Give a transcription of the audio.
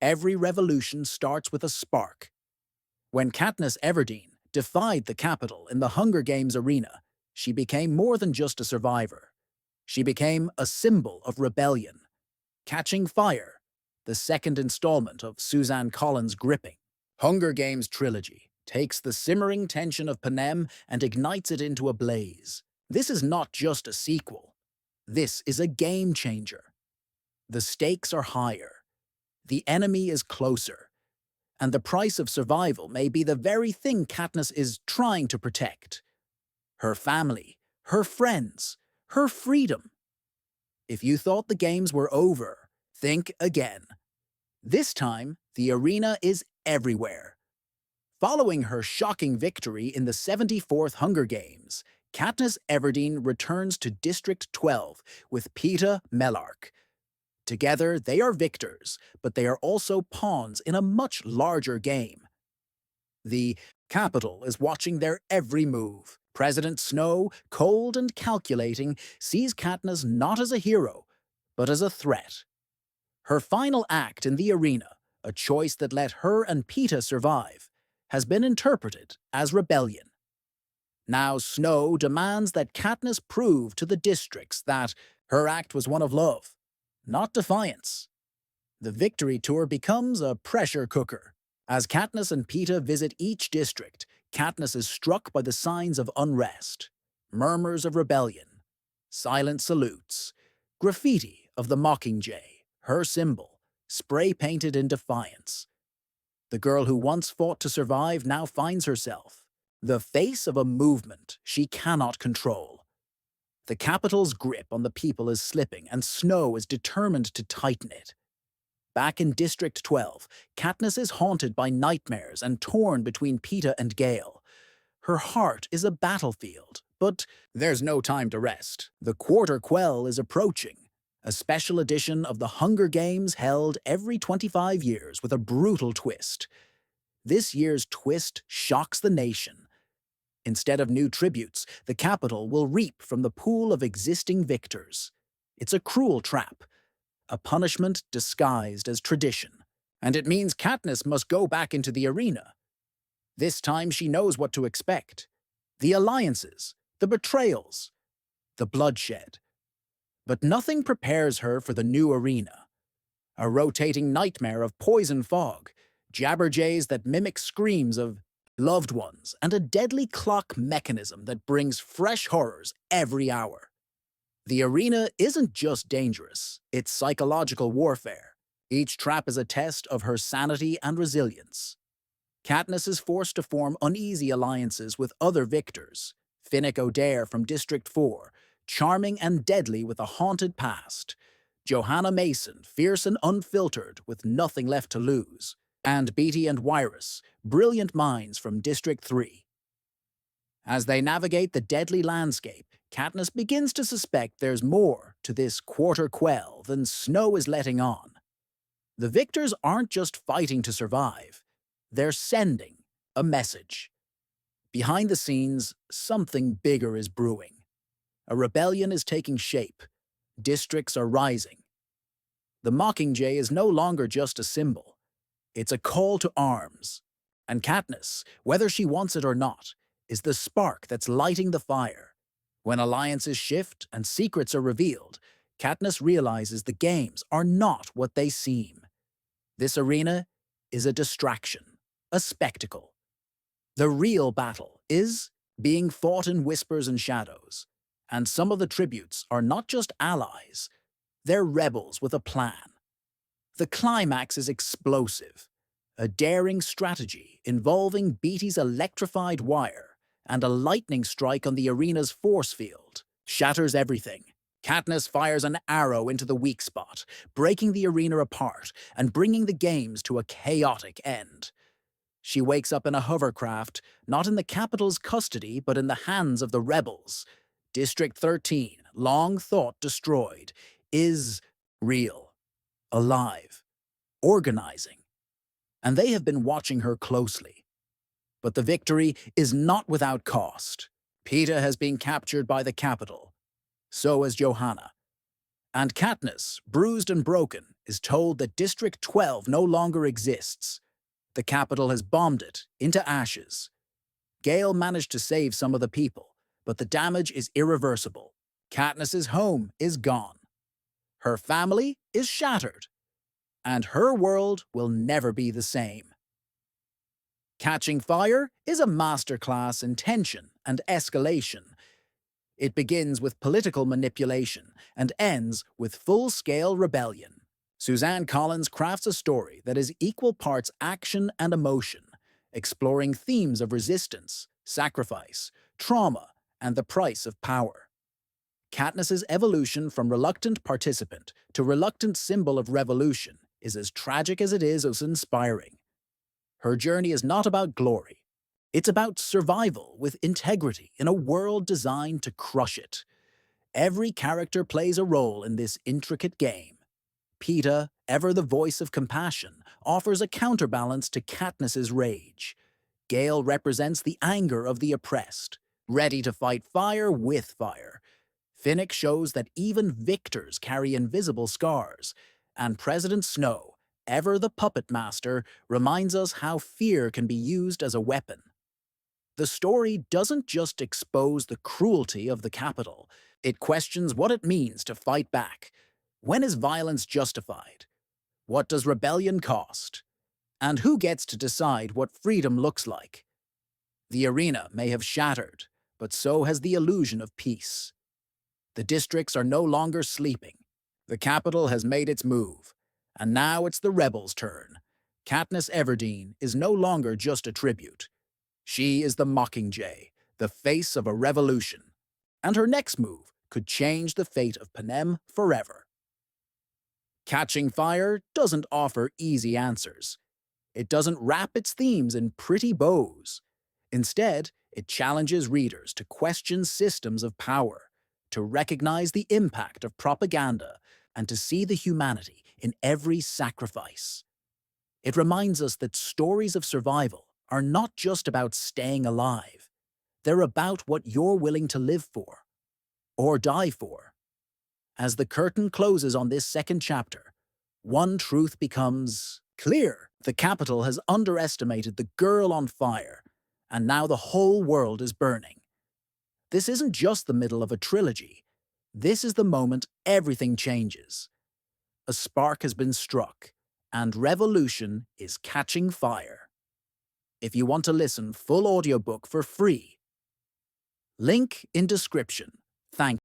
Every revolution starts with a spark. When Katniss Everdeen defied the Capitol in the Hunger Games arena, she became more than just a survivor. She became a symbol of rebellion. Catching Fire, the second installment of Suzanne Collins' gripping Hunger Games trilogy, takes the simmering tension of Panem and ignites it into a blaze. This is not just a sequel. This is a game changer. The stakes are higher. The enemy is closer. And the price of survival may be the very thing Katniss is trying to protect. Her family, her friends, her freedom. If you thought the games were over, think again. This time, the arena is everywhere. Following her shocking victory in the 74th Hunger Games, Katniss Everdeen returns to District 12 with Peeta Mellark. Together, they are victors, but they are also pawns in a much larger game. The Capitol is watching their every move. President Snow, cold and calculating, sees Katniss not as a hero, but as a threat. Her final act in the arena, a choice that let her and Peeta survive, has been interpreted as rebellion. Now Snow demands that Katniss prove to the districts that her act was one of love, not defiance. The victory tour becomes a pressure cooker. As Katniss and Peeta visit each district, Katniss is struck by the signs of unrest, murmurs of rebellion, silent salutes, graffiti of the Mockingjay, her symbol, spray-painted in defiance. The girl who once fought to survive now finds herself the face of a movement she cannot control. The Capitol's grip on the people is slipping, and Snow is determined to tighten it. Back in District 12, Katniss is haunted by nightmares and torn between Peeta and Gale. Her heart is a battlefield, but there's no time to rest. The Quarter Quell is approaching, a special edition of the Hunger Games held every 25 years with a brutal twist. This year's twist shocks the nation. Instead of new tributes, the Capitol will reap from the pool of existing victors. It's a cruel trap, a punishment disguised as tradition. And it means Katniss must go back into the arena. This time she knows what to expect. The alliances, the betrayals, the bloodshed. But nothing prepares her for the new arena. A rotating nightmare of poison fog, jabberjays that mimic screams of loved ones, and a deadly clock mechanism that brings fresh horrors every hour. The arena isn't just dangerous, it's psychological warfare. Each trap is a test of her sanity and resilience. Katniss is forced to form uneasy alliances with other victors. Finnick O'Dare from District 4, charming and deadly with a haunted past. Johanna Mason, fierce and unfiltered with nothing left to lose. And Beatty and Wyrus, brilliant minds from District 3. As they navigate the deadly landscape, Katniss begins to suspect there's more to this Quarter Quell than Snow is letting on. The victors aren't just fighting to survive, they're sending a message. Behind the scenes, something bigger is brewing. A rebellion is taking shape. Districts are rising. The Mockingjay is no longer just a symbol. It's a call to arms. And Katniss, whether she wants it or not, is the spark that's lighting the fire. When alliances shift and secrets are revealed, Katniss realizes the games are not what they seem. This arena is a distraction, a spectacle. The real battle is being fought in whispers and shadows. And some of the tributes are not just allies, they're rebels with a plan. The climax is explosive, a daring strategy involving Beatty's electrified wire and a lightning strike on the arena's force field. Shatters everything. Katniss fires an arrow into the weak spot, breaking the arena apart and bringing the games to a chaotic end. She wakes up in a hovercraft, not in the Capitol's custody, but in the hands of the rebels. District 13, long thought destroyed, is real, alive, organizing. And they have been watching her closely. But the victory is not without cost. Peeta has been captured by the Capitol. So has Johanna. And Katniss, bruised and broken, is told that District 12 no longer exists. The capital has bombed it into ashes. Gale managed to save some of the people, but the damage is irreversible. Katniss's home is gone. Her family is shattered, and her world will never be the same. Catching Fire is a masterclass in tension and escalation. It begins with political manipulation and ends with full-scale rebellion. Suzanne Collins crafts a story that is equal parts action and emotion, exploring themes of resistance, sacrifice, trauma, and the price of power. Katniss's evolution from reluctant participant to reluctant symbol of revolution is as tragic as it is inspiring. Her journey is not about glory. It's about survival with integrity in a world designed to crush it. Every character plays a role in this intricate game. Peeta, ever the voice of compassion, offers a counterbalance to Katniss's rage. Gale represents the anger of the oppressed, ready to fight fire with fire. Finnick shows that even victors carry invisible scars, and President Snow, ever the puppet master, reminds us how fear can be used as a weapon. The story doesn't just expose the cruelty of the capital, it questions what it means to fight back. When is violence justified? What does rebellion cost? And who gets to decide what freedom looks like? The arena may have shattered, but so has the illusion of peace. The districts are no longer sleeping. The capital has made its move, and now it's the rebels' turn. Katniss Everdeen is no longer just a tribute. She is the Mockingjay, the face of a revolution, and her next move could change the fate of Panem forever. Catching Fire doesn't offer easy answers. It doesn't wrap its themes in pretty bows. Instead, it challenges readers to question systems of power, to recognize the impact of propaganda, and to see the humanity in every sacrifice. It reminds us that stories of survival are not just about staying alive. They're about what you're willing to live for, or die for. As the curtain closes on this second chapter, one truth becomes clear. The capital has underestimated the girl on fire, and now the whole world is burning. This isn't just the middle of a trilogy. This is the moment everything changes. A spark has been struck, and revolution is catching fire. If you want to listen full audiobook for free, link in description. Thank you.